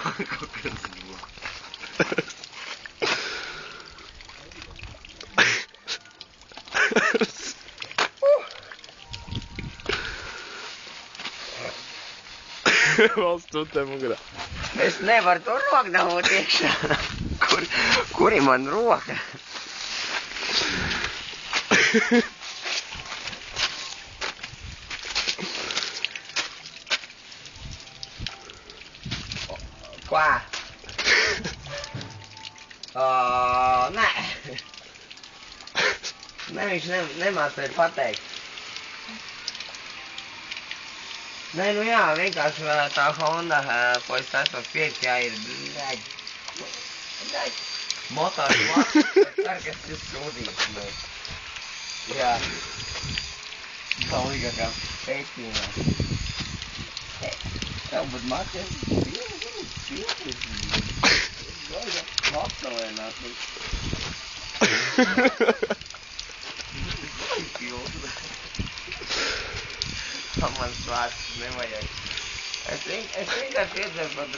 Kaut kas buvo. Valsts tutē mugurā. Es nevaru to roku dabūt iekšā. Kur ir man roka? Ko? Nē. Nē, viņš nemācēja pateikt. Nē, nu jā, vienkārši tā Honda, ko es esmu pirkt, jā, ir motors labs, bet kas ir sūdīgs, nu. Jā. Tā līgākā pēcījumā. Jā, bet mācies, pilsīs, lapsavēnāt, nu. Man svārts nevajag. Es vienkārši iedzeru par